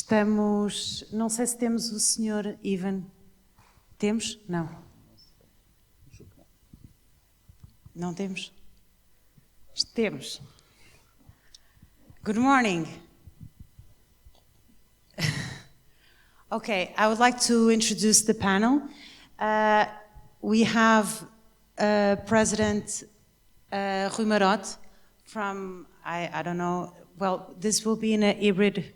Estamos... Não sei se temos o Sr. Ivan. Temos? Não. Não temos? Temos. Good morning. Okay, I would like to introduce the panel. We have President Rui Marote from, I don't know, well, this will be in a hybrid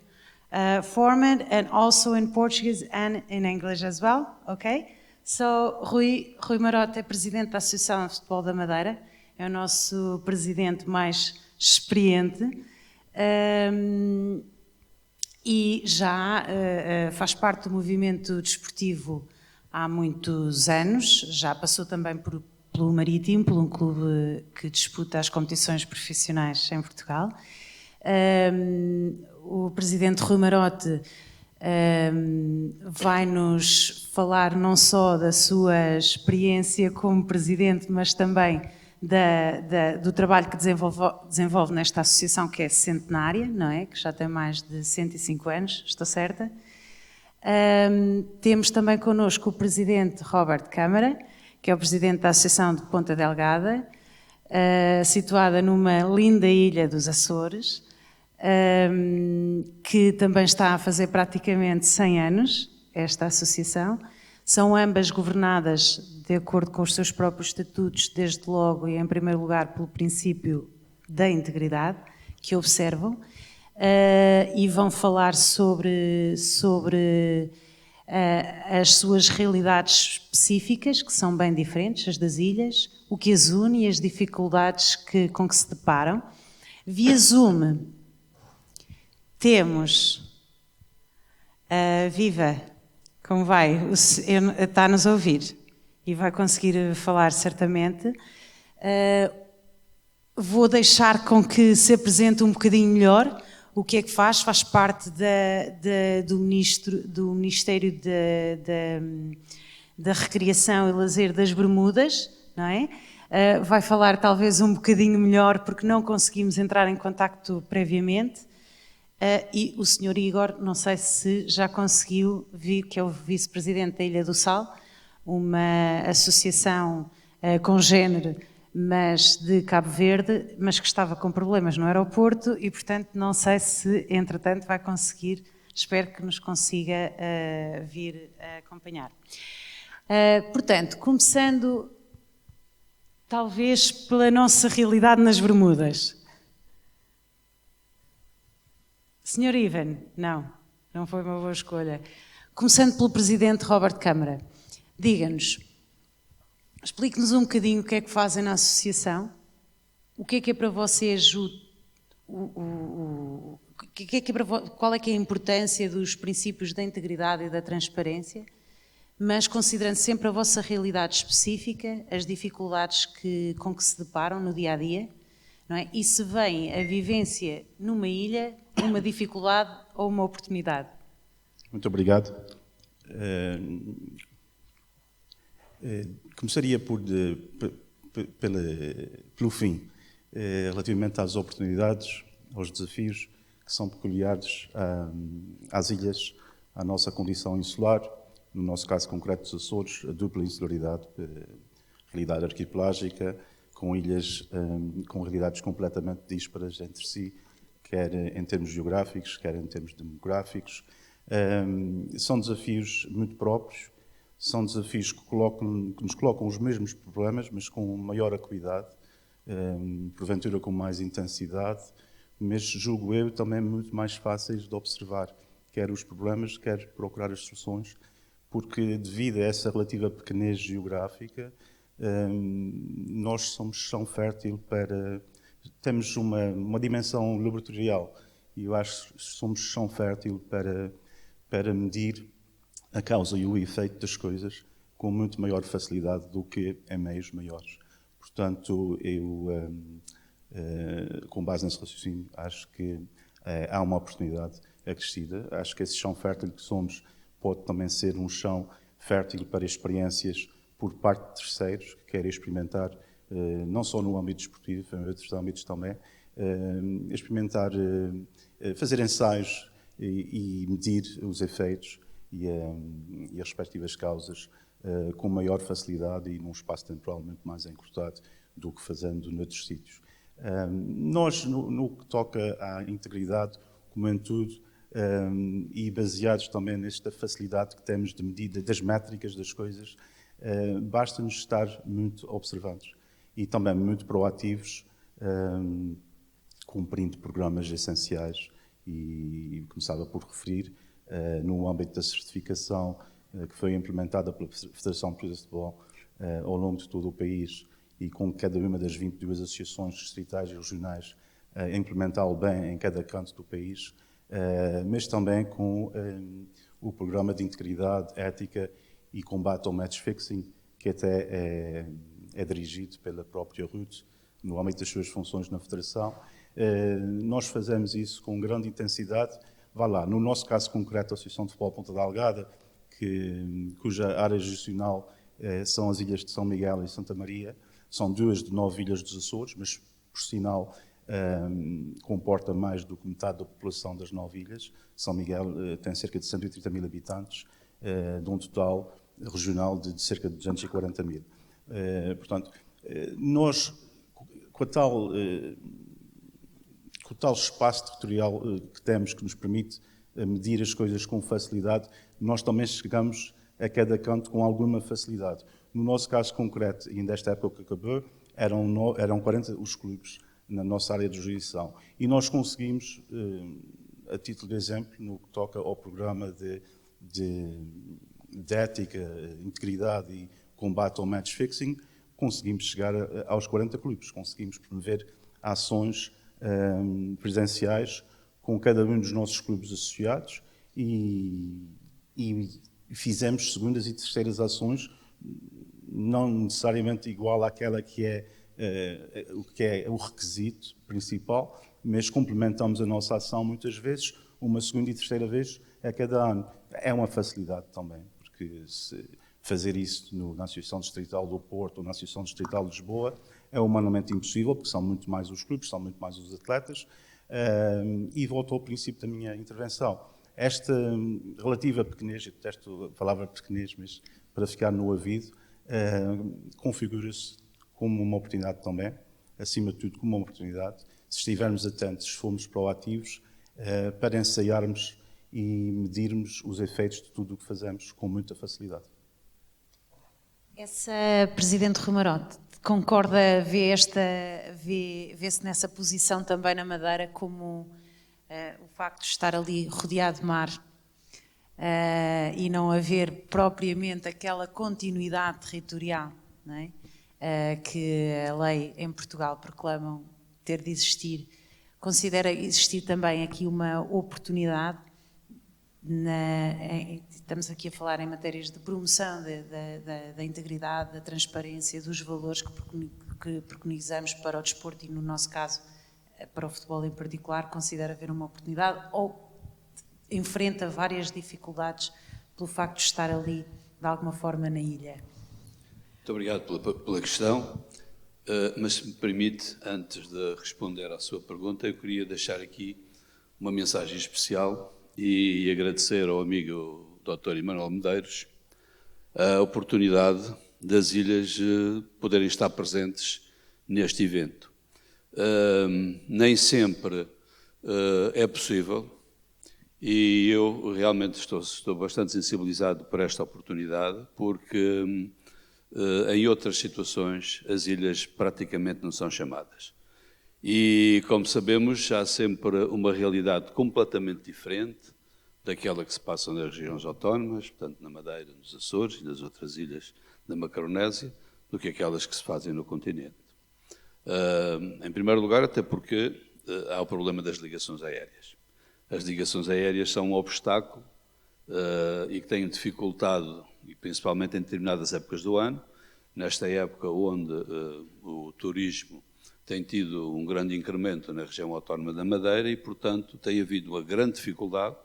format and also in Portuguese and in English as well, okay? So, Rui Marote é presidente da Associação de Futebol da Madeira, é o nosso presidente mais experiente e já faz parte do movimento desportivo há muitos anos, já passou também pelo Marítimo, por um clube que disputa as competições profissionais em Portugal. O presidente Rui Marote vai-nos falar não só da sua experiência como presidente, mas também do trabalho que desenvolve nesta associação que é centenária, não é? Que já tem mais de 105 anos, estou certa? Temos também connosco o presidente Robert Câmara, que é o presidente da Associação de Ponta Delgada, situada numa linda ilha dos Açores, que também está a fazer praticamente 100 anos, esta associação. São ambas governadas de acordo com os seus próprios estatutos, desde logo e em primeiro lugar pelo princípio da integridade, que observam, e vão falar sobre as suas realidades específicas, que são bem diferentes, as das ilhas, o que as une e as dificuldades com que se deparam. Via Zoom temos Viva, como vai? Está-nos a ouvir e vai conseguir falar certamente. Vou deixar com que se apresente um bocadinho melhor. O que é que faz? Faz parte do Ministério da Recreação e Lazer das Bermudas, não é? Vai falar talvez um bocadinho melhor porque não conseguimos entrar em contacto previamente. E o Sr. Igor, não sei se já conseguiu vir, que é o vice-presidente da Ilha do Sal, uma associação congênere, mas de Cabo Verde, mas que estava com problemas no aeroporto e, portanto, não sei se, entretanto, vai conseguir, espero que nos consiga vir acompanhar. Portanto, começando, talvez, pela nossa realidade nas Bermudas. Sr. Ivan, não foi uma boa escolha. Começando pelo presidente Robert Câmara, diga-nos, explique-nos um bocadinho o que é que fazem na associação, o que é para vocês qual é que é a importância dos princípios da integridade e da transparência, mas considerando sempre a vossa realidade específica, as dificuldades com que se deparam no dia-a-dia, não é? E se vem a vivência numa ilha, uma dificuldade ou uma oportunidade? Muito obrigado. Começaria pelo fim, relativamente às oportunidades, aos desafios que são peculiares às ilhas, à nossa condição insular, no nosso caso concreto dos Açores, a dupla insularidade, realidade arquipelágica, com ilhas com realidades completamente díspares entre si, quer em termos geográficos, quer em termos demográficos. São desafios muito próprios, são desafios que nos colocam os mesmos problemas, mas com maior acuidade, porventura com mais intensidade, mas julgo eu também muito mais fáceis de observar, quer os problemas, quer procurar as soluções, porque devido a essa relativa pequenez geográfica, nós somos chão fértil temos uma dimensão laboratorial e eu acho que somos chão fértil para medir a causa e o efeito das coisas com muito maior facilidade do que em meios maiores. Portanto, eu, com base nesse raciocínio, acho que há uma oportunidade acrescida. Acho que esse chão fértil que somos pode também ser um chão fértil para experiências por parte de terceiros que querem experimentar, não só no âmbito desportivo, em outros âmbitos também, experimentar, fazer ensaios e medir os efeitos e as respectivas causas com maior facilidade e num espaço temporalmente mais encurtado do que fazendo noutros sítios. Nós, no que toca à integridade, como em tudo, e baseados também nesta facilidade que temos de medida das métricas das coisas, basta-nos estar muito observantes e também muito proativos, cumprindo programas essenciais e começava por referir, no âmbito da certificação que foi implementada pela Federação Portuguesa de Futebol ao longo de todo o país e com cada uma das 22 associações distritais e regionais a implementá-lo bem em cada canto do país, mas também com o programa de integridade, ética e combate ao match fixing, que até é dirigido pela própria Ruth no âmbito das suas funções na Federação. Nós fazemos isso com grande intensidade. Vá lá, no nosso caso concreto, a Associação de Futebol Ponta da Algada, cuja área gestional são as ilhas de São Miguel e Santa Maria, são 2 de 9 ilhas dos Açores, mas, por sinal, comporta mais do que metade da população das 9 ilhas. São Miguel tem cerca de 130 mil habitantes, de um total regional de cerca de 240 mil. Portanto, nós, com o tal espaço territorial que temos, que nos permite medir as coisas com facilidade, nós também chegamos a cada canto com alguma facilidade. No nosso caso concreto, e ainda esta época que acabou, eram 40 os clubes na nossa área de jurisdição. E nós conseguimos, a título de exemplo, no que toca ao programa de ética, integridade e combate ao match fixing, conseguimos chegar aos 40 clubes, conseguimos promover ações presenciais com cada um dos nossos clubes associados e fizemos segundas e terceiras ações, não necessariamente igual àquela que é o requisito principal, mas complementamos a nossa ação muitas vezes, uma segunda e terceira vez a cada ano. É uma facilidade também, porque se fazer isso na Associação Distrital do Porto ou na Associação Distrital de Lisboa é humanamente impossível, porque são muito mais os clubes, são muito mais os atletas. E volto ao princípio da minha intervenção. Esta relativa pequenez, eu detesto a palavra pequenez, mas para ficar no ouvido, configura-se como uma oportunidade também, acima de tudo como uma oportunidade, se estivermos atentos, se formos proativos, para ensaiarmos e medirmos os efeitos de tudo o que fazemos com muita facilidade. Essa Presidente Romarote concorda, vê-se nessa posição também na Madeira como o facto de estar ali rodeado de mar e não haver propriamente aquela continuidade territorial, não é? Que a lei em Portugal proclamam ter de existir. Considera existir também aqui uma oportunidade, estamos aqui a falar em matérias de promoção da integridade, da transparência, dos valores que preconizamos para o desporto e, no nosso caso, para o futebol em particular, considera haver uma oportunidade ou enfrenta várias dificuldades pelo facto de estar ali, de alguma forma, na ilha? Muito obrigado pela questão, mas se me permite, antes de responder à sua pergunta, eu queria deixar aqui uma mensagem especial e agradecer ao amigo Dr. Emanuel Medeiros a oportunidade das ilhas poderem estar presentes neste evento. Nem sempre é possível e eu realmente estou bastante sensibilizado por esta oportunidade, porque em outras situações as ilhas praticamente não são chamadas. E, como sabemos, há sempre uma realidade completamente diferente daquela que se passa nas regiões autónomas, portanto na Madeira, nos Açores e nas outras ilhas da Macaronésia, do que aquelas que se fazem no continente. Em primeiro lugar, até porque há o problema das ligações aéreas. As ligações aéreas são um obstáculo e que têm dificultado, e principalmente em determinadas épocas do ano, nesta época onde o turismo tem tido um grande incremento na região autónoma da Madeira e, portanto, tem havido uma grande dificuldade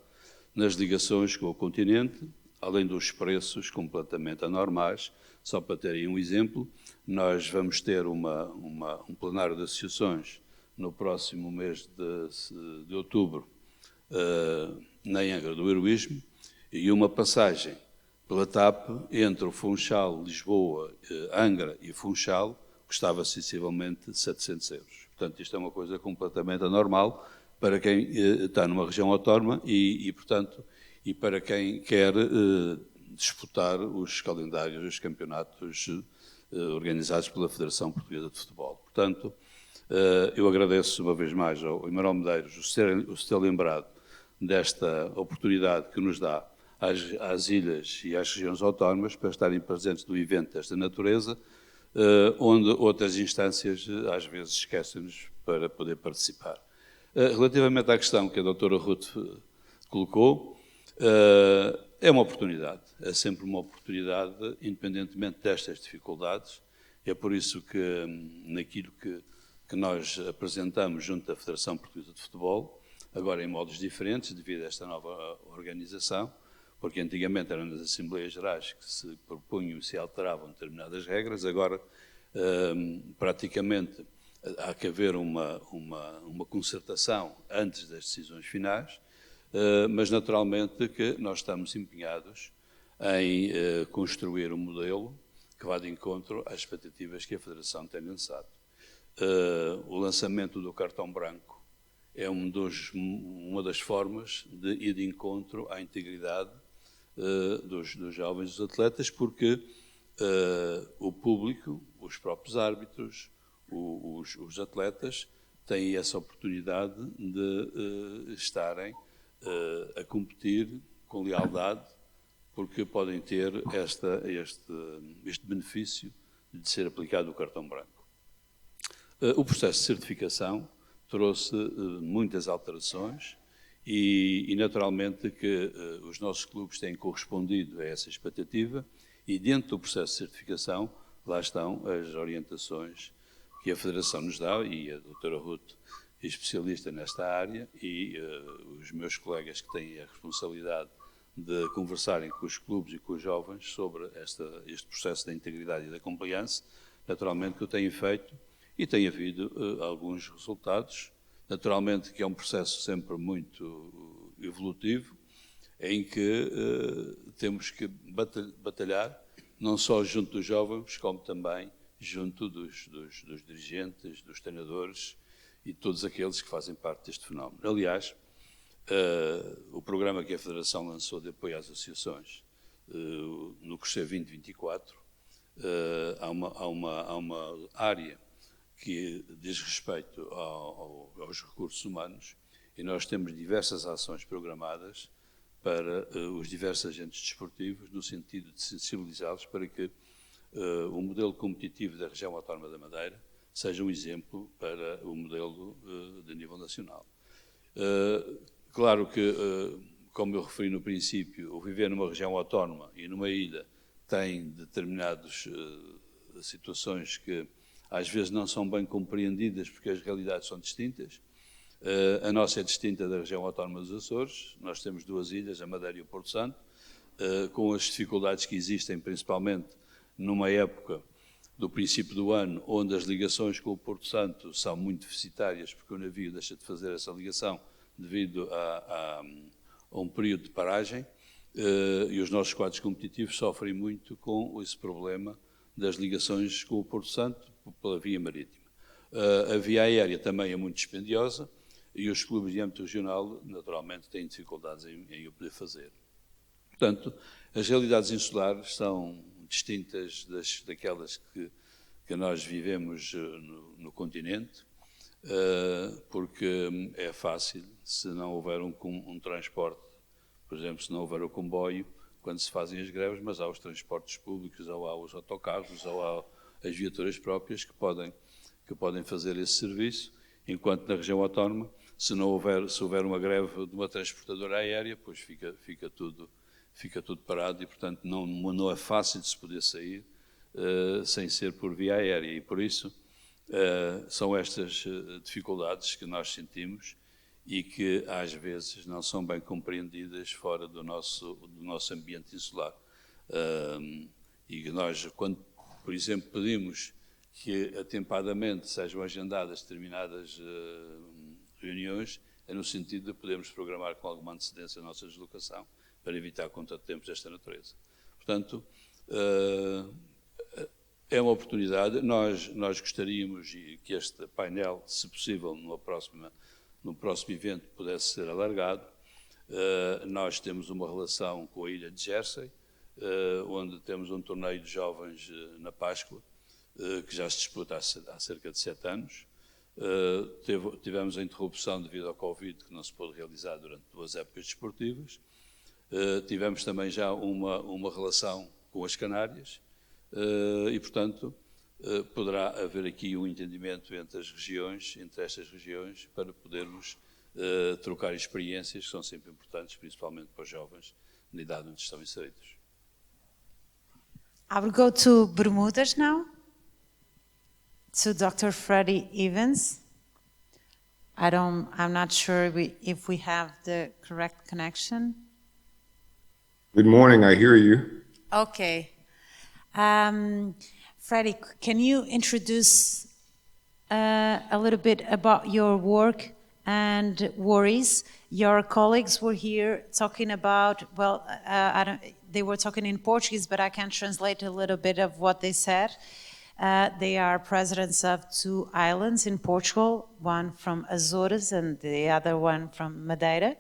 nas ligações com o continente, além dos preços completamente anormais. Só para terem um exemplo, nós vamos ter um plenário de associações no próximo mês de outubro, na Angra do Heroísmo, e uma passagem pela TAP entre o Funchal, Lisboa, Angra e Funchal custava sensivelmente 700 euros. Portanto, isto é uma coisa completamente anormal para quem está numa região autónoma e portanto, e para quem quer disputar os calendários dos campeonatos organizados pela Federação Portuguesa de Futebol. Portanto, eu agradeço uma vez mais ao Emanuel Medeiros o se ter lembrado desta oportunidade que nos dá às ilhas e às regiões autónomas para estarem presentes no evento desta natureza, onde outras instâncias às vezes esquecem-nos para poder participar. Relativamente à questão que a doutora Ruth colocou, é uma oportunidade, é sempre uma oportunidade, independentemente destas dificuldades. É por isso que, naquilo que nós apresentamos junto da Federação Portuguesa de Futebol, agora em modos diferentes, devido a esta nova organização, porque antigamente eram nas Assembleias Gerais que se propunham e se alteravam determinadas regras, agora praticamente há que haver uma concertação antes das decisões finais, mas naturalmente que nós estamos empenhados em construir um modelo que vá de encontro às expectativas que a Federação tem lançado. O lançamento do cartão branco é uma das formas de ir de encontro à integridade dos jovens, dos atletas, porque o público, os próprios árbitros, os atletas têm essa oportunidade de estarem a competir com lealdade, porque podem ter este benefício de ser aplicado o cartão branco. O processo de certificação trouxe muitas alterações e naturalmente que os nossos clubes têm correspondido a essa expectativa e dentro do processo de certificação lá estão as orientações que a Federação nos dá e a doutora Ruth é especialista nesta área e os meus colegas que têm a responsabilidade de conversarem com os clubes e com os jovens sobre este processo da integridade e da compliance, naturalmente que eu tenho feito e tem havido alguns resultados. Naturalmente que é um processo sempre muito evolutivo, em que temos que batalhar, não só junto dos jovens, como também junto dos dirigentes, dos treinadores e todos aqueles que fazem parte deste fenómeno. Aliás, o programa que a Federação lançou de apoio às associações, no Crescer 2024, há uma área que diz respeito aos recursos humanos e nós temos diversas ações programadas para os diversos agentes desportivos no sentido de sensibilizá-los para que o modelo competitivo da região autónoma da Madeira seja um exemplo para o modelo de nível nacional. Claro que, como eu referi no princípio, o viver numa região autónoma e numa ilha tem determinadas situações que às vezes não são bem compreendidas porque as realidades são distintas. A nossa é distinta da região autónoma dos Açores, nós temos duas ilhas, a Madeira e o Porto Santo, com as dificuldades que existem, principalmente numa época do princípio do ano, onde as ligações com o Porto Santo são muito deficitárias, porque o navio deixa de fazer essa ligação devido a um período de paragem, e os nossos quadros competitivos sofrem muito com esse problema das ligações com o Porto Santo pela via marítima. A via aérea também é muito dispendiosa e os clubes de âmbito regional, naturalmente, têm dificuldades em o poder fazer. Portanto, as realidades insulares são distintas daquelas que nós vivemos no continente, porque é fácil, se não houver um transporte, por exemplo, se não houver o comboio, quando se fazem as greves, mas há os transportes públicos, ou há os autocarros, ou há as viaturas próprias que podem fazer esse serviço, enquanto na região autónoma, se houver uma greve de uma transportadora aérea, pois fica tudo parado e, portanto, não é fácil de se poder sair sem ser por via aérea. E, por isso, são estas dificuldades que nós sentimos e que, às vezes, não são bem compreendidas fora do nosso ambiente insular. E que nós, quando, por exemplo, pedimos que atempadamente sejam agendadas determinadas reuniões, é no sentido de podermos programar com alguma antecedência a nossa deslocação para evitar contratempos desta natureza. Portanto, é uma oportunidade. Nós gostaríamos que este painel, se possível, no próximo evento, pudesse ser alargado. Nós temos uma relação com a ilha de Jersey, onde temos um torneio de jovens na Páscoa, que já se disputa há cerca de 7 anos. Tivemos a interrupção devido ao Covid, que não se pôde realizar durante 2 épocas desportivas. Tivemos também já uma relação com as Canárias e, portanto, poderá haver aqui um entendimento entre estas regiões, para podermos trocar experiências que são sempre importantes, principalmente para os jovens na idade onde estão inseridos. I will go to Bermudas now, to Dr. Freddie Evans. I'm not sure if we have the correct connection. Good morning, I hear you. Okay. Freddie, can you introduce a little bit about your work and worries? Your colleagues were here talking about, well, they were talking in Portuguese, but I can translate a little bit of what they said. They are presidents of 2 islands in Portugal, one from Azores and the other one from Madeira.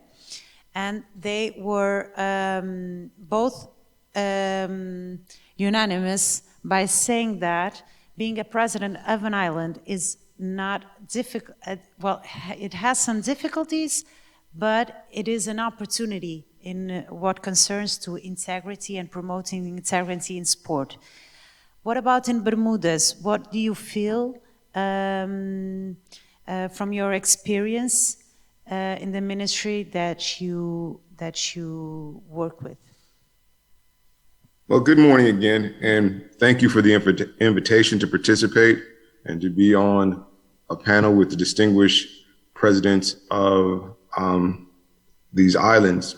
And they were both unanimous by saying that being a president of an island is not difficult. Well, it has some difficulties, but it is an opportunity in what concerns to integrity and promoting integrity in sport. What about in Bermudas? What do you feel from your experience in the ministry that you work with? Well, good morning again, and thank you for the invitation to participate and to be on a panel with the distinguished presidents of these islands.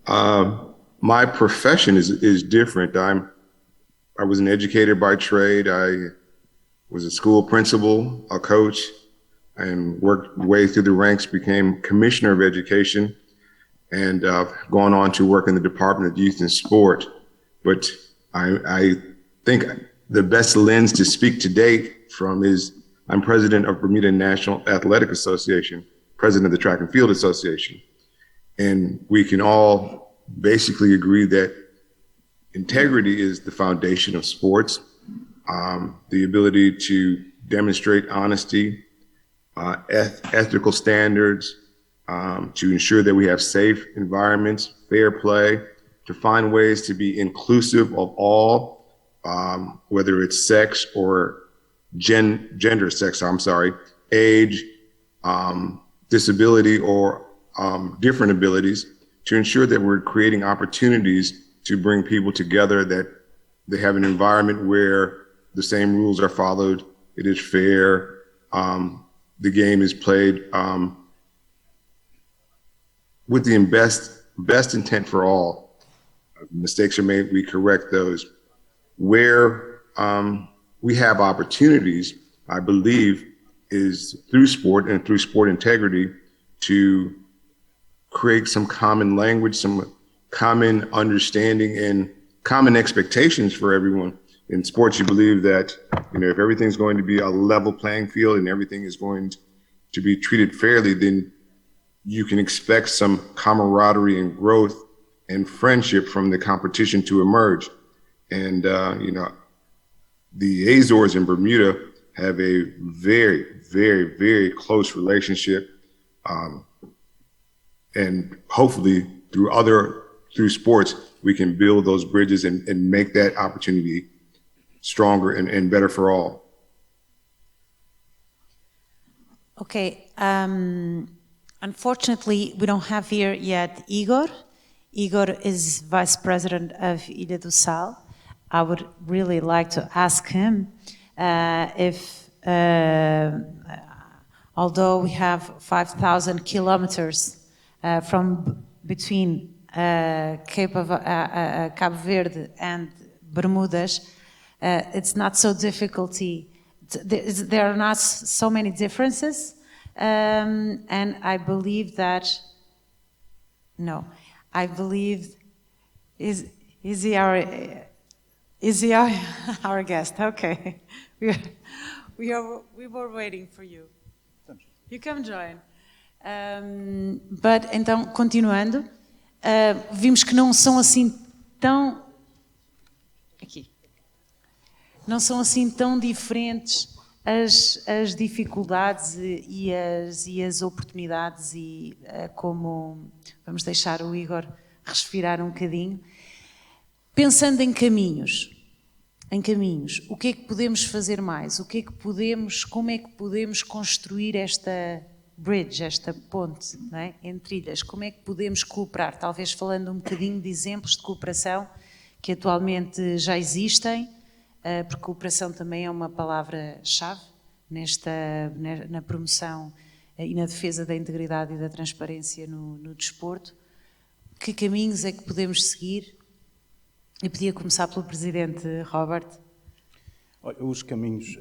My profession is different. I was an educator by trade. I was a school principal, a coach, and worked way through the ranks, became commissioner of education, and gone on to work in the Department of Youth and Sport. But I think the best lens to speak to date from is I'm president of Bermuda National Athletic Association, president of the Track and Field Association. And we can all basically agree that integrity is the foundation of sports. The ability to demonstrate honesty, ethical standards, to ensure that we have safe environments, fair play, to find ways to be inclusive of all, whether it's sex or gender, age, disability, or different abilities, to ensure that we're creating opportunities to bring people together, that they have an environment where the same rules are followed, it is fair, the game is played with the best intent for all. Mistakes are made, we correct those. Where we have opportunities, I believe, is through sport and through sport integrity to create some common language, some common understanding and common expectations for everyone. In sports, you believe that, if everything's going to be a level playing field and everything is going to be treated fairly, then you can expect some camaraderie and growth and friendship from the competition to emerge. And, the Azores and Bermuda have a very, very, very close relationship. And hopefully through sports, we can build those bridges and make that opportunity stronger and better for all. Okay. Unfortunately, we don't have here yet Igor. Igor is Vice President of Ilha do Sal. I would really like to ask him if, although we have 5,000 kilometers from between Cabo Verde and Bermudas, it's not so difficult. There are not so many differences. And I believe that, no, I believe, is he our guest? Okay. We were waiting for you. You come join. But, então, continuando, vimos que não são assim tão... Aqui. Não são assim tão diferentes as dificuldades e as oportunidades e como... Vamos deixar o Igor respirar um bocadinho. Pensando em caminhos, o que é que podemos fazer mais? Como é que podemos construir esta bridge, esta ponte, não é? Entre ilhas? Como é que podemos cooperar? Talvez falando um bocadinho de exemplos de cooperação que atualmente já existem, porque cooperação também é uma palavra-chave na promoção e na defesa da integridade e da transparência no desporto. Que caminhos é que podemos seguir? Eu podia começar pelo Presidente Robert. Olha, os caminhos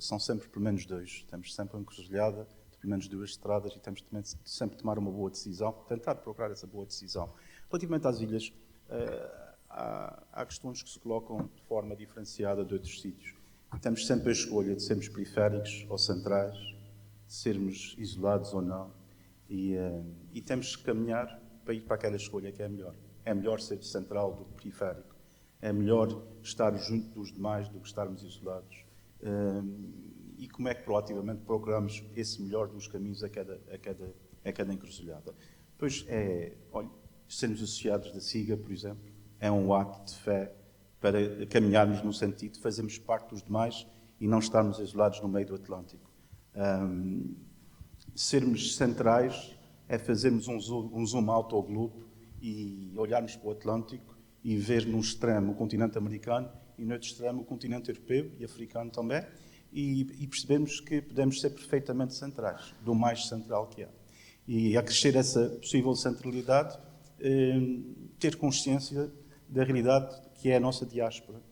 são sempre pelo menos dois. Temos sempre uma encruzilhada de pelo menos duas estradas e temos também sempre de tomar uma boa decisão, tentar procurar essa boa decisão. Relativamente às ilhas, há questões que se colocam de forma diferenciada de outros sítios. Temos sempre a escolha de sermos periféricos ou centrais, de sermos isolados ou não, e temos que caminhar para ir para aquela escolha que é melhor. É melhor ser central do que periférico. É melhor estar junto dos demais do que estarmos isolados. E como é que proativamente procuramos esse melhor dos caminhos a cada encruzilhada? Pois olha, sermos associados da SIGA, por exemplo, é um ato de fé para caminharmos no sentido de fazermos parte dos demais e não estarmos isolados no meio do Atlântico. Sermos centrais é fazermos um zoom out ao globo e olharmos para o Atlântico e ver num extremo o continente americano e no outro extremo o continente europeu e africano também, e percebemos que podemos ser perfeitamente centrais, do mais central que há. E a crescer essa possível centralidade, ter consciência da realidade que é a nossa diáspora,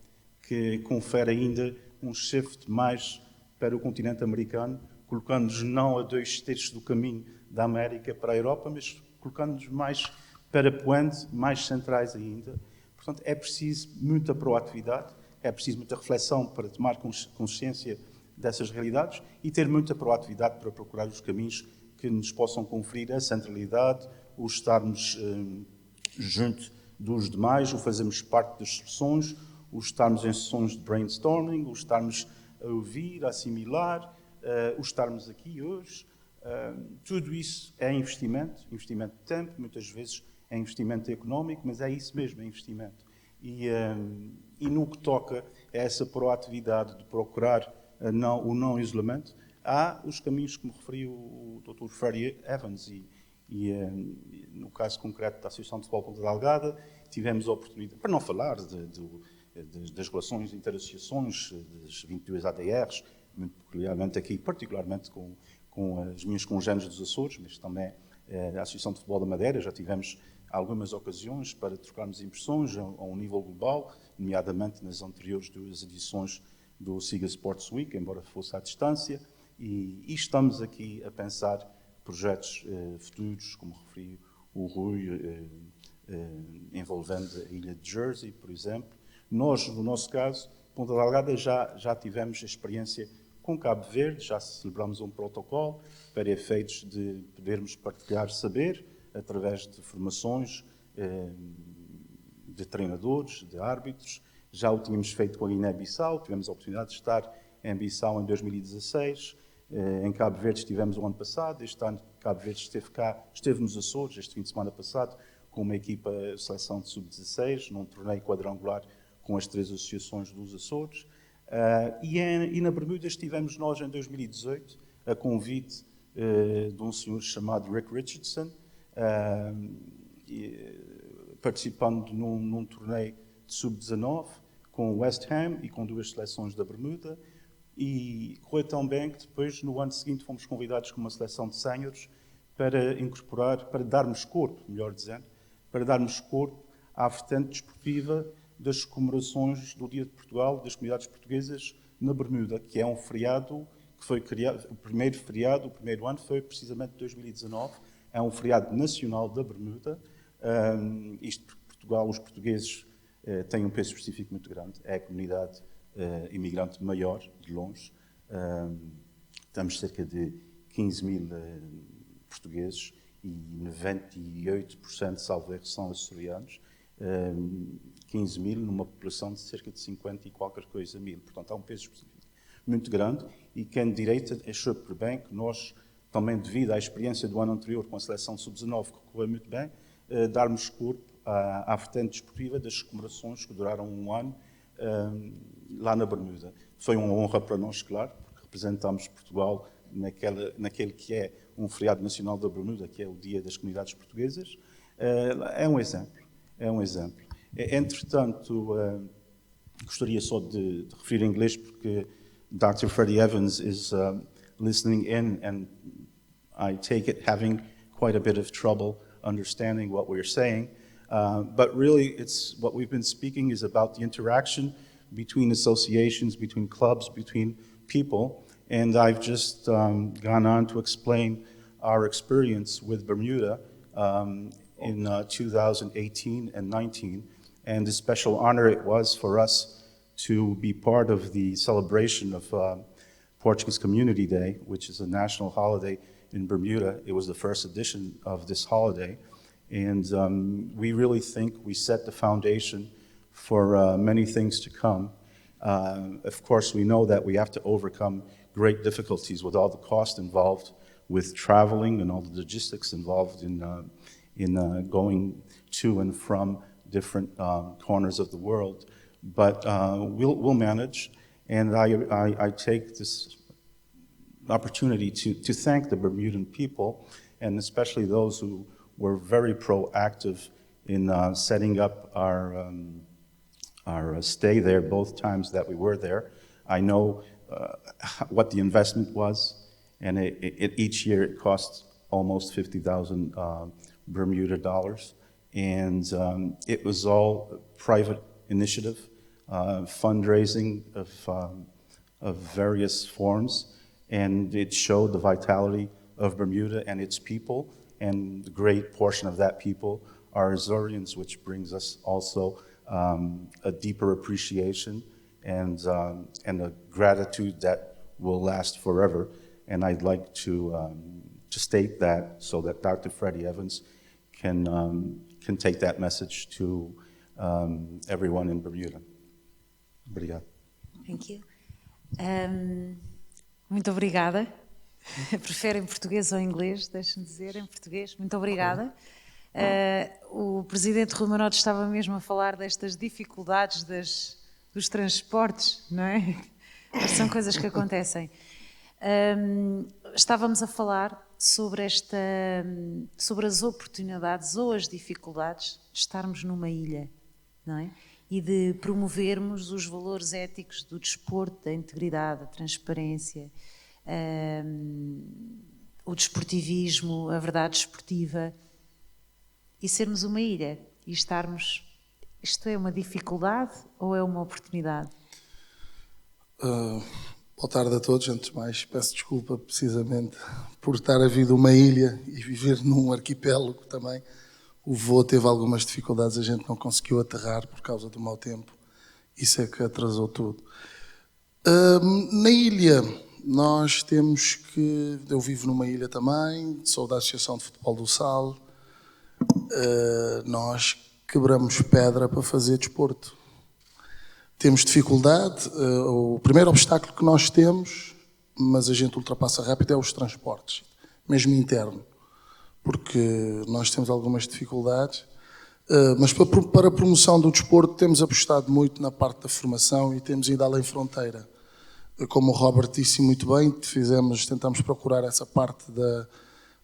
que confere ainda um shift mais para o continente americano, colocando-nos não a 2/3 do caminho da América para a Europa, mas colocando-nos mais para Poente, mais centrais ainda. Portanto, é preciso muita proatividade, é preciso muita reflexão para tomar consciência dessas realidades e ter muita proatividade para procurar os caminhos que nos possam conferir a centralidade, o estarmos junto dos demais, o fazermos parte das soluções, o estarmos em sessões de brainstorming, o estarmos a ouvir, a assimilar, o estarmos aqui hoje. Tudo isso é investimento de tempo, muitas vezes é investimento económico, mas é isso mesmo, é investimento. E no que toca a essa proatividade de procurar o não isolamento, há os caminhos que me referiu o Dr. Freddie Evans e no caso concreto da Associação de Futebol Ponta Delgada, tivemos a oportunidade, para não falar das relações interassociações, das 22 ADRs, muito peculiarmente aqui, particularmente com as minhas congêneres dos Açores, mas também a Associação de Futebol da Madeira, já tivemos algumas ocasiões para trocarmos impressões a um nível global, nomeadamente nas anteriores 2 edições do SIGA Sports Week, embora fosse à distância, e estamos aqui a pensar projetos futuros, como referiu o Rui, envolvendo a ilha de Jersey, por exemplo. Nós, no nosso caso, Ponta Delgada, já tivemos a experiência com Cabo Verde, já celebramos um protocolo para efeitos de podermos partilhar saber através de formações de treinadores, de árbitros. Já o tínhamos feito com a Guiné-Bissau, tivemos a oportunidade de estar em Bissau em 2016. Em Cabo Verde estivemos o ano passado, este ano Cabo Verde esteve nos Açores, este fim de semana passado, com uma equipa, seleção de sub-16, num torneio quadrangular com as 3 associações dos Açores. E na Bermuda estivemos nós em 2018, a convite de um senhor chamado Rick Richardson, participando num torneio de sub-19 com o West Ham e com 2 seleções da Bermuda. E correu tão bem que depois, no ano seguinte, fomos convidados com uma seleção de séniores para incorporar, para darmos corpo, melhor dizendo, para darmos corpo à vertente desportiva das comemorações do Dia de Portugal, das comunidades portuguesas na Bermuda, que é um feriado que foi criado, o primeiro feriado, o primeiro ano foi precisamente 2019, é um feriado nacional da Bermuda, isto porque Portugal, os portugueses têm um peso específico muito grande, é a comunidade imigrante maior, de longe, estamos cerca de 15 mil portugueses e 98%, salvo erro, são açorianos, 15 mil numa população de cerca de 50 e qualquer coisa mil, portanto há um peso específico muito grande, e quem de direita achou por bem que nós, também devido à experiência do ano anterior com a seleção sub-19, que correu muito bem, darmos corpo à vertente desportiva das comemorações que duraram um ano lá na Bermuda. Foi uma honra para nós, claro, porque representamos Portugal naquele que é um feriado nacional da Bermuda, que é o Dia das Comunidades Portuguesas. É um exemplo, é um exemplo. Entretanto, gostaria só de referir em inglês, porque Dr. Freddie Evans is listening in, and I take it having quite a bit of trouble understanding what we're saying. But really, it's what we've been speaking is about the interaction between associations, between clubs, between people. And I've just gone on to explain our experience with Bermuda in 2018 and 19, and the special honor it was for us to be part of the celebration of Portuguese Community Day, which is a national holiday in Bermuda. It was the first edition of this holiday, and we really think we set the foundation for many things to come. Of course, we know that we have to overcome great difficulties with all the cost involved with traveling and all the logistics involved in going to and from different corners of the world. But we'll manage, and I take this opportunity to thank the Bermudan people, and especially those who were very proactive in setting up our stay there both times that we were there. I know what the investment was, and each year it costs almost 50,000 Bermuda dollars, and it was all private initiative, fundraising of various forms, and it showed the vitality of Bermuda and its people, and the great portion of that people are Azorians, which brings us also a deeper appreciation and a gratitude that will last forever. And I'd like to state that so that Dr. Freddie Evans can take that message to everyone in Bermuda. Obrigado. Thank you. Muito obrigada. Prefere em português ou em inglês? Deixe-me dizer em português. Muito obrigada. O presidente Rui Maroto estava mesmo a falar destas dificuldades dos transportes, não é? Mas são coisas que acontecem. Estávamos a falar sobre as oportunidades ou as dificuldades de estarmos numa ilha, não é? E de promovermos os valores éticos do desporto, da integridade, da transparência, o desportivismo, a verdade esportiva, e sermos uma ilha e estarmos... Isto é uma dificuldade ou é uma oportunidade? Boa tarde a todos. Antes de mais, peço desculpa precisamente por estar a vir de uma ilha e viver num arquipélago também. O voo teve algumas dificuldades, a gente não conseguiu aterrar por causa do mau tempo. Isso é que atrasou tudo. Na ilha, nós temos que... Eu vivo numa ilha também, sou da Associação de Futebol do Sal. Nós quebramos pedra para fazer desporto. Temos dificuldade. O primeiro obstáculo que nós temos, mas a gente ultrapassa rápido, é os transportes, mesmo interno. Porque nós temos algumas dificuldades, mas para a promoção do desporto temos apostado muito na parte da formação e temos ido além fronteira. Como o Robert disse muito bem, tentamos procurar essa parte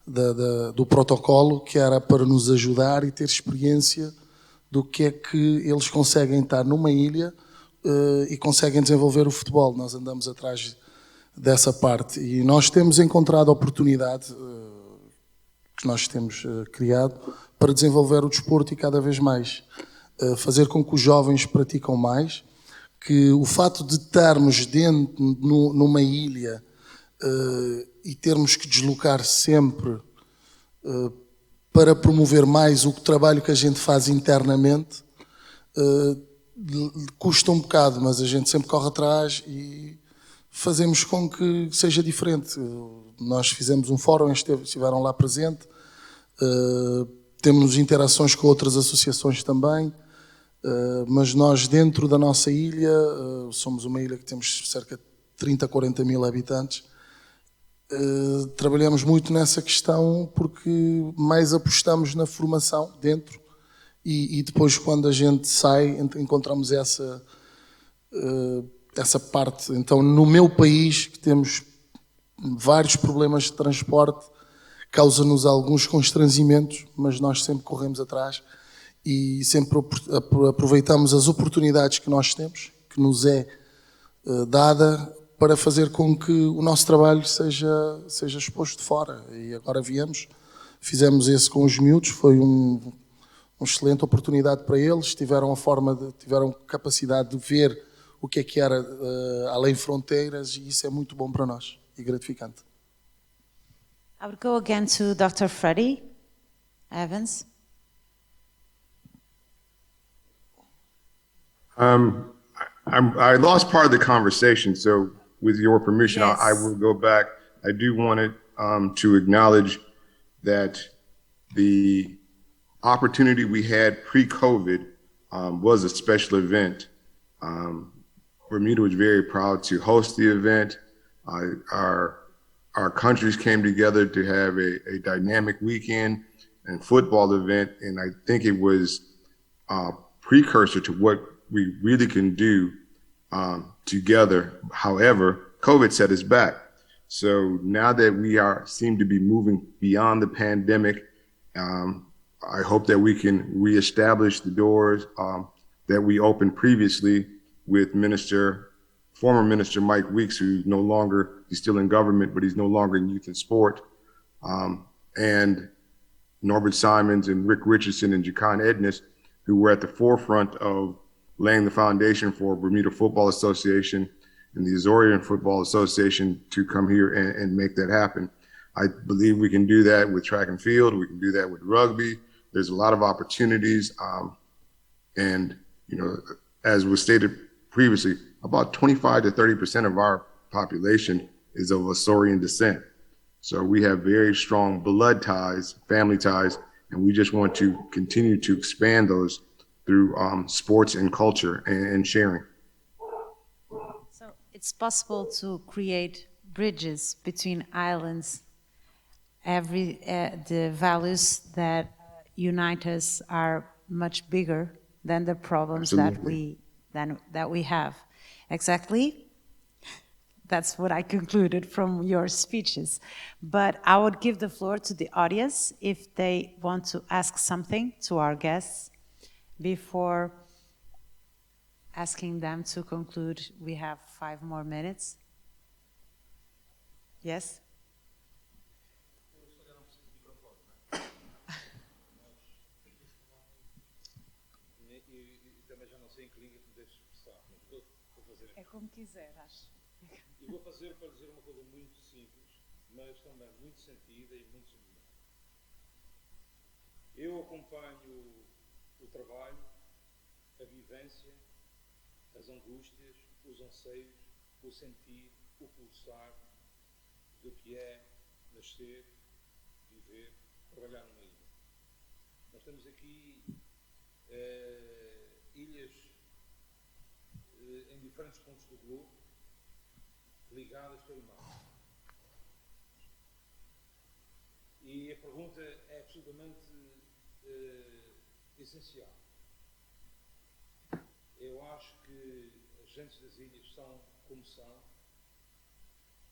do protocolo, que era para nos ajudar e ter experiência do que é que eles conseguem estar numa ilha e conseguem desenvolver o futebol. Nós andamos atrás dessa parte e nós temos encontrado a oportunidade que nós temos criado para desenvolver o desporto e cada vez mais fazer com que os jovens praticam mais, que o fato de estarmos numa ilha e termos que deslocar sempre para promover mais o trabalho que a gente faz internamente, custa um bocado, mas a gente sempre corre atrás e fazemos com que seja diferente. Nós fizemos um fórum, estiveram lá presente, temos interações com outras associações também, mas nós dentro da nossa ilha, somos uma ilha que temos cerca de 30 a 40 mil habitantes, trabalhamos muito nessa questão porque mais apostamos na formação dentro e depois quando a gente sai encontramos essa parte. Então no meu país que temos vários problemas de transporte, causa-nos alguns constrangimentos, mas nós sempre corremos atrás e sempre aproveitamos as oportunidades que nós temos, que nos é dada, para fazer com que o nosso trabalho seja exposto fora. E agora fizemos esse com os miúdos, foi uma excelente oportunidade para eles, tiveram capacidade de ver o que era além fronteiras, e isso é muito bom para nós e gratificante. I would go again to Dr. Freddie Evans. I lost part of the conversation, so with your permission, Yes. I will go back. I do want to acknowledge that the opportunity we had pre-COVID was a special event. Bermuda was very proud to host the event. Our countries came together to have a dynamic weekend and football event, and I think it was a precursor to what we really can do together. However, COVID set us back. So now that we seem to be moving beyond the pandemic, I hope that we can reestablish the doors that we opened previously with former Minister Mike Weeks, he's still in government, but he's no longer in youth and sport. And Norbert Simons and Rick Richardson and Jacan Edness, who were at the forefront of laying the foundation for Bermuda Football Association and the Azorian Football Association to come here and make that happen. I believe we can do that with track and field. We can do that with rugby. There's a lot of opportunities. And, as was stated previously, about 25 to 30% of our population is of Azorian descent. So we have very strong blood ties, family ties, and we just want to continue to expand those through sports and culture and sharing. So it's possible to create bridges between islands. The values that unite us are much bigger than the problems Absolutely. that we have. Exactly. That's what I concluded from your speeches. But I would give the floor to the audience if they want to ask something to our guests before asking them to conclude. We have 5 more minutes. Yes? É como quiser, acho. E vou fazer para dizer uma coisa muito simples, mas também muito sentida e muito sublime. Eu acompanho o trabalho, a vivência, as angústias, os anseios, o sentir, o pulsar do que é nascer, viver, trabalhar numa ilha. Nós temos aqui ilhas em diferentes pontos do globo, ligadas pelo mar. E a pergunta é absolutamente essencial. Eu acho que as gentes das ilhas são como são,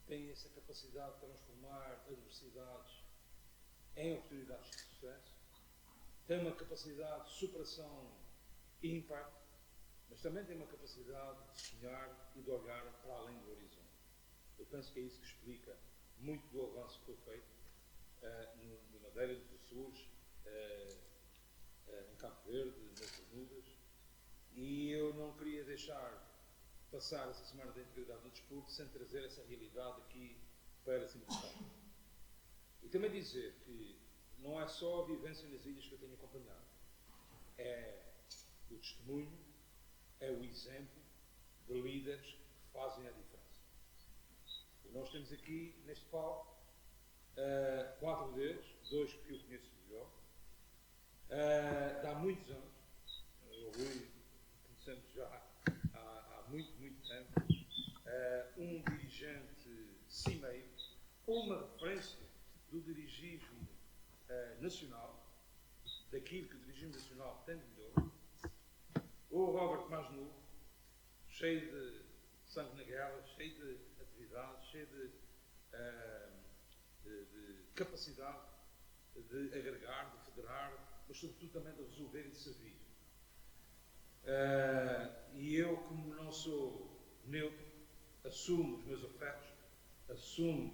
têm essa capacidade de transformar adversidades em oportunidades de sucesso, têm uma capacidade de superação ímpar, mas também têm uma capacidade de sonhar e de olhar para além do horizonte. Eu penso que é isso que explica muito do avanço que foi feito no Madeira, dos Açores, em Cabo Verde, nas Bermudas, e eu não queria deixar passar essa Semana da Integridade do Desporto sem trazer essa realidade aqui para simplificar. E também dizer que não é só a vivência nas ilhas que eu tenho acompanhado. É o testemunho, é o exemplo de líderes que fazem a diferença. E nós temos aqui, neste palco, 4 deles, 2 que eu conheço melhor, de há muitos anos. O Rui conhecemos já há muito, muito tempo. Um dirigente cimeiro, uma referência do dirigismo nacional, daquilo que o dirigismo nacional tem de melhor. O Robert mais novo, cheio de sangue na guerra, cheio de atividades, cheio de capacidade de agregar, de federar, mas sobretudo também de resolver e de servir. E eu, como não sou neutro, assumo os meus afetos, assumo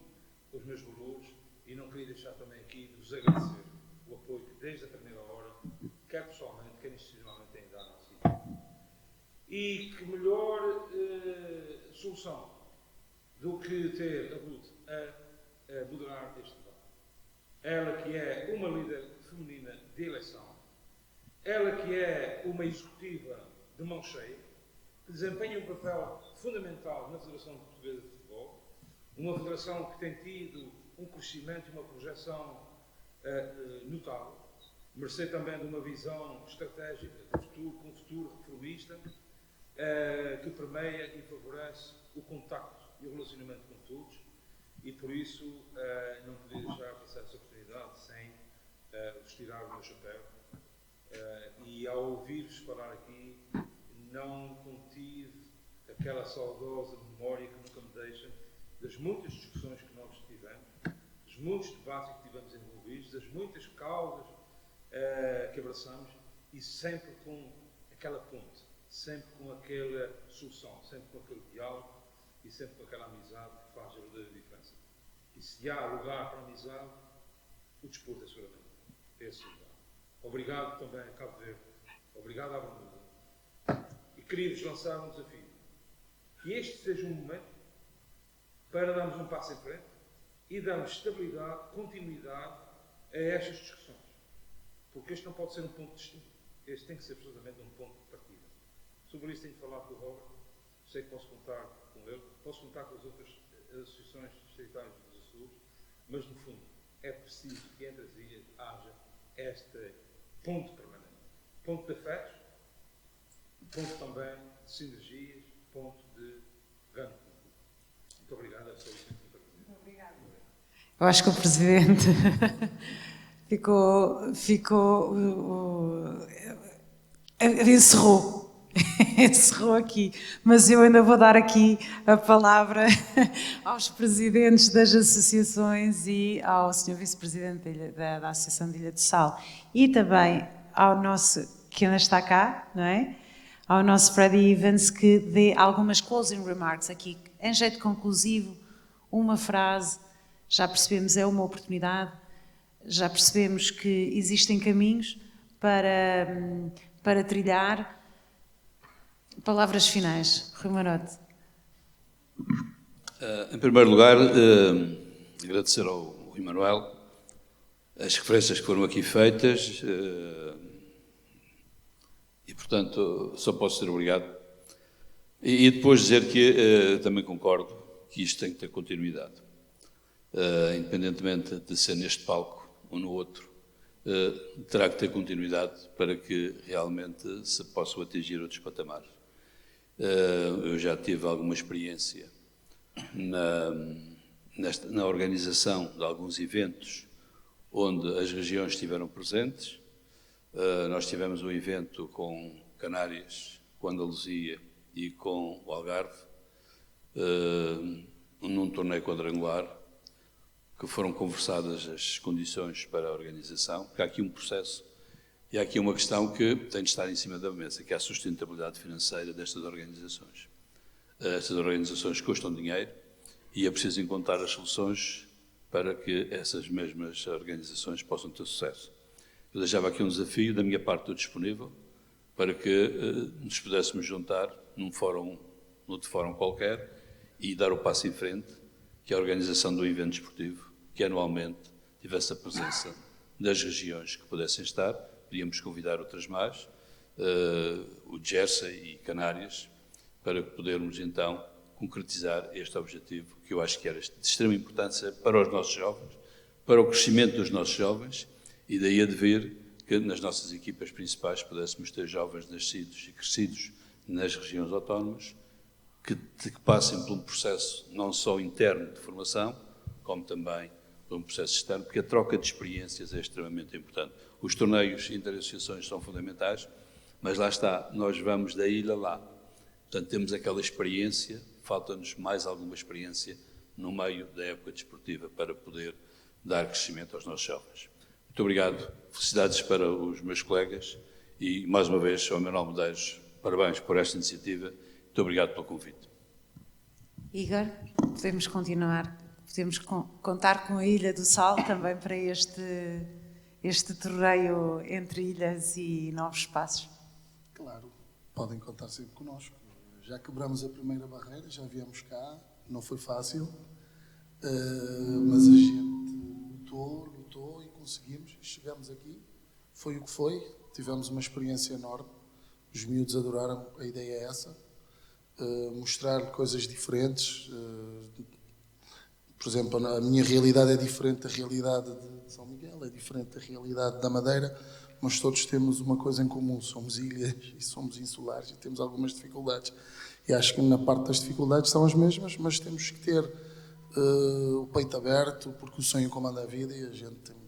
os meus valores e não queria deixar também aqui de vos agradecer o apoio que desde a primeira hora, quer pessoalmente, quer institucionalmente, têm dado à cidade. E que melhor solução do que ter a Ruth a moderar este debate. Ela que é uma líder feminina de eleição, ela que é uma executiva de mão cheia, que desempenha um papel fundamental na Federação Portuguesa de Futebol, uma federação que tem tido um crescimento e uma projeção notável, mercê também de uma visão estratégica do futuro, com um futuro reformista, que permeia e favorece o contacto e o relacionamento com todos, e por isso não podia deixar passar essa oportunidade sem vos tirar o meu chapéu. E ao ouvir-vos falar aqui, não contive aquela saudosa memória que nunca me deixa das muitas discussões que nós tivemos, dos muitos debates que tivemos envolvidos, das muitas causas que abraçamos, e sempre com aquela ponte, sempre com aquela solução, sempre com aquele diálogo e sempre com aquela amizade que faz a verdadeira diferença. E se há lugar para a amizade, o desporto é seguramente esse lugar. Obrigado também a Cabo Verde, obrigado à Bermuda. E queria-vos lançar um desafio. Que este seja um momento para darmos um passo em frente e darmos estabilidade, continuidade a estas discussões. Porque este não pode ser um ponto de destino. Este tem que ser absolutamente um ponto de partida. Sobre isso tenho de falar com o Robert. Sei que posso contar com ele, posso contar com as outras associações distritais dos Açores, mas no fundo é preciso que entre as ilhas haja este ponto permanente. Ponto de afetos, ponto também de sinergias, ponto de ganho. Muito obrigado. É só isso que me permite. Obrigada. Eu acho que o Presidente encerrou aqui, mas eu ainda vou dar aqui a palavra aos presidentes das associações e ao Sr. Vice-Presidente da Associação de Ilha do Sal e também ao nosso, que ainda está cá, não é? Ao nosso Freddie Evans, que dê algumas closing remarks aqui, em jeito conclusivo, uma frase. Já percebemos, é uma oportunidade, já percebemos que existem caminhos para trilhar. Palavras finais, Rui Marote. Em primeiro lugar, agradecer ao Rui Manuel as referências que foram aqui feitas e, portanto, só posso ser obrigado. E depois dizer que também concordo que isto tem que ter continuidade. Independentemente de ser neste palco ou no outro, terá que ter continuidade para que realmente se possam atingir outros patamares. Eu já tive alguma experiência na organização de alguns eventos onde as regiões estiveram presentes. Nós tivemos um evento com Canárias, com Andaluzia e com o Algarve, num torneio quadrangular, que foram conversadas as condições para a organização, porque há aqui um processo e há aqui uma questão que tem de estar em cima da mesa, que é a sustentabilidade financeira destas organizações. Estas organizações custam dinheiro e é preciso encontrar as soluções para que essas mesmas organizações possam ter sucesso. Eu deixava aqui um desafio, da minha parte estou disponível, para que nos pudéssemos juntar noutro fórum qualquer e dar o passo em frente que a organização do evento desportivo, que anualmente tivesse a presença das regiões que pudessem estar. Podíamos convidar outras mais, o Jersey e Canárias, para podermos então concretizar este objetivo, que eu acho que era de extrema importância para os nossos jovens, para o crescimento dos nossos jovens, e daí a dever que nas nossas equipas principais pudéssemos ter jovens nascidos e crescidos nas regiões autónomas, que passem por um processo não só interno de formação, como também por um processo externo, porque a troca de experiências é extremamente importante. Os torneios interassociações são fundamentais, mas lá está, nós vamos da ilha lá. Portanto, temos aquela experiência, falta-nos mais alguma experiência no meio da época desportiva para poder dar crescimento aos nossos jovens. Muito obrigado, felicidades para os meus colegas e, mais uma vez, ao Manuel Medeiros, parabéns por esta iniciativa. Muito obrigado pelo convite. Igor, podemos continuar, podemos contar com a Ilha do Sal também para este torneio entre ilhas e novos espaços. Claro, podem contar sempre connosco. Já quebramos a primeira barreira, já viemos cá, não foi fácil, mas a gente lutou e conseguimos, chegamos aqui, foi o que foi, tivemos uma experiência enorme, os miúdos adoraram, a ideia é essa, mostrar coisas diferentes, por exemplo, a minha realidade é diferente da realidade de São Miguel, é diferente da realidade da Madeira, mas todos temos uma coisa em comum, somos ilhas e somos insulares e temos algumas dificuldades. E acho que na parte das dificuldades são as mesmas, mas temos que ter o peito aberto, porque o sonho comanda a vida e a gente tem que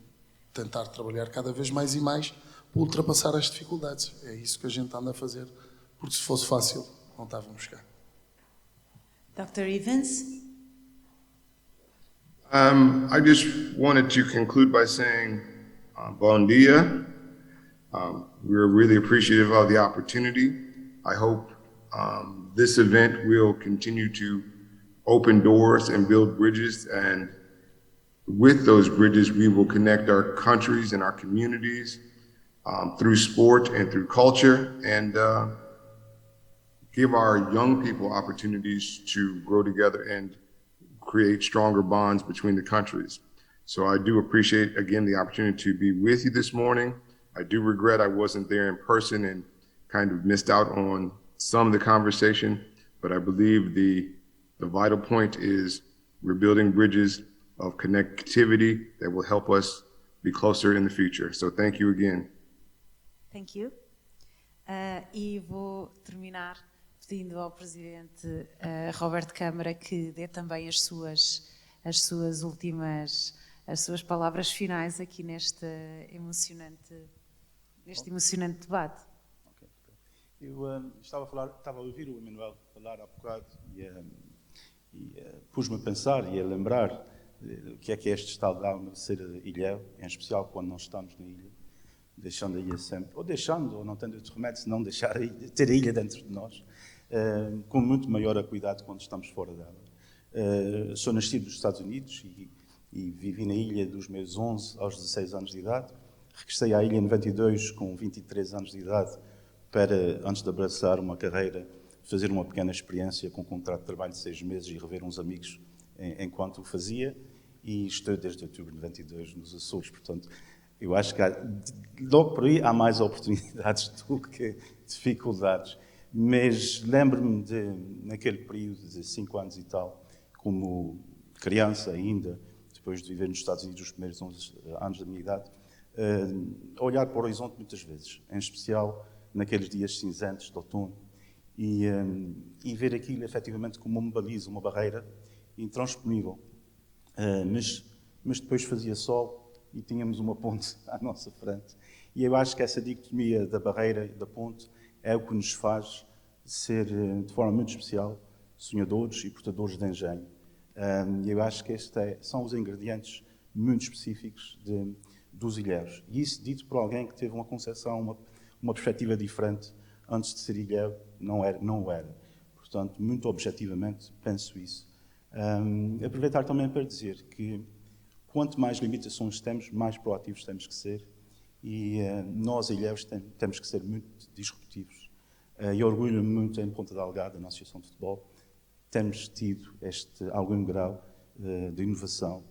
tentar trabalhar cada vez mais e mais para ultrapassar as dificuldades. É isso que a gente anda a fazer, porque se fosse fácil, não estávamos cá. Dr. Evans? I just wanted to conclude by saying bon dia. We're really appreciative of the opportunity. I hope this event will continue to open doors and build bridges, and with those bridges, we will connect our countries and our communities through sport and through culture, and give our young people opportunities to grow together and create stronger bonds between the countries. So I do appreciate, again, the opportunity to be with you this morning. I do regret I wasn't there in person and kind of missed out on some of the conversation, but I believe the vital point is we're building bridges of connectivity that will help us be closer in the future. So thank you again. Thank you. E vou terminar pedindo ao Presidente Roberto Câmara que dê também as suas últimas, as suas palavras finais aqui neste emocionante debate. Eu estava a ouvir o Emanuel falar há bocado e pus-me a pensar e a lembrar o que é este estado de alma de ser ilhéu, em especial quando não estamos na ilha, deixando a ilha sempre, ou não tendo outro remédio, se não deixar ter a ilha dentro de nós, com muito maior cuidado quando estamos fora dela. Sou nascido nos Estados Unidos e vivi na ilha dos meus 11 aos 16 anos de idade. Regressei à ilha em 92 com 23 anos de idade para, antes de abraçar uma carreira, fazer uma pequena experiência com um contrato de trabalho de 6 meses e rever uns amigos enquanto o fazia. E estou desde outubro de 92 nos Açores. Portanto, eu acho que logo por aí há mais oportunidades do que dificuldades. Mas lembro-me naquele período de 5 anos e tal, como criança ainda, depois de viver nos Estados Unidos os primeiros 11 anos da minha idade, olhar para o horizonte muitas vezes, em especial naqueles dias cinzentos de outono, e ver aquilo efetivamente como uma baliza, uma barreira intransponível. Mas depois fazia sol e tínhamos uma ponte à nossa frente. E eu acho que essa dicotomia da barreira e da ponte é o que nos faz ser, de forma muito especial, sonhadores e portadores de engenho. Eu acho que são os ingredientes muito específicos dos ilhéus. E isso dito por alguém que teve uma concepção, uma perspectiva diferente antes de ser ilhéu, não o era. Portanto, muito objetivamente, penso isso. Aproveitar também para dizer que quanto mais limitações temos, mais proativos temos que ser. E nós, ilhéus, temos que ser muito disruptivos. Eu orgulho-me muito em Ponta Delgada, na Associação de Futebol, temos tido algum grau de inovação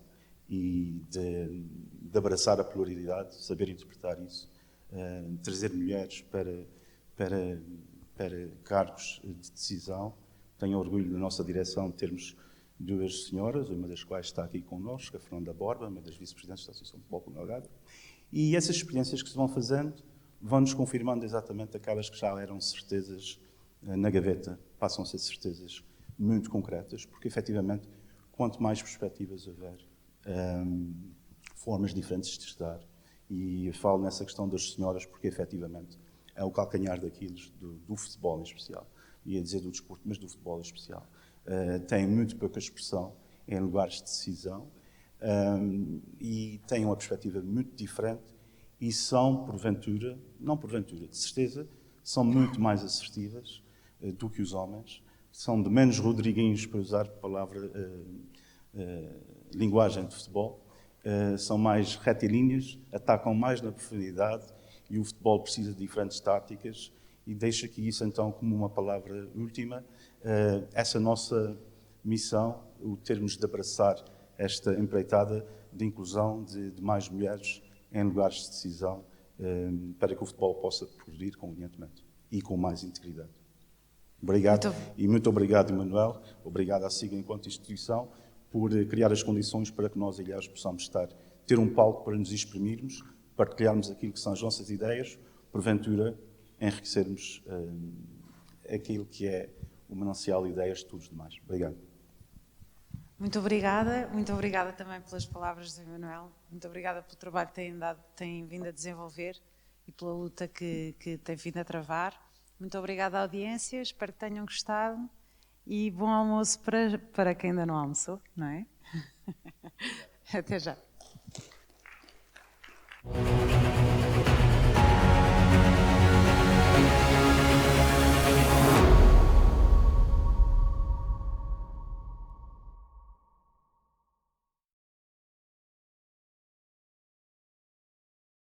e de abraçar a pluralidade, saber interpretar isso, trazer mulheres para cargos de decisão. Tenho orgulho da nossa direção de termos duas senhoras, uma das quais está aqui connosco, a Fernanda Borba, uma das vice-presidentes da Associação de Futebol Clube Algarve. E essas experiências que se vão fazendo vão-nos confirmando exatamente aquelas que já eram certezas na gaveta, passam a ser certezas muito concretas, porque efetivamente, quanto mais perspectivas houver, formas diferentes de estar, e eu falo nessa questão das senhoras porque efetivamente é o calcanhar daqueles do futebol em especial, ia dizer do desporto, mas do futebol em especial. Têm muito pouca expressão em lugares de decisão e têm uma perspectiva muito diferente e são, porventura, não porventura, de certeza, são muito mais assertivas do que os homens, são de menos Rodriguinhos, para usar a palavra, linguagem de futebol, são mais retilíneas, atacam mais na profundidade e o futebol precisa de diferentes táticas e deixo aqui isso então como uma palavra última, essa nossa missão, o termos de abraçar esta empreitada de inclusão de mais mulheres em lugares de decisão para que o futebol possa progredir convenientemente e com mais integridade. Obrigado e muito obrigado, Emanuel, obrigado à SIGA enquanto instituição por criar as condições para que nós, aliás, possamos ter um palco para nos exprimirmos, partilharmos aquilo que são as nossas ideias, porventura enriquecermos aquilo que é o manancial de ideias de todos os demais. Obrigado. Muito obrigada também pelas palavras do Emanuel, muito obrigada pelo trabalho que têm vindo a desenvolver e pela luta que tem vindo a travar. Muito obrigada à audiência, espero que tenham gostado e bom almoço para quem ainda não almoçou, não é? Até já.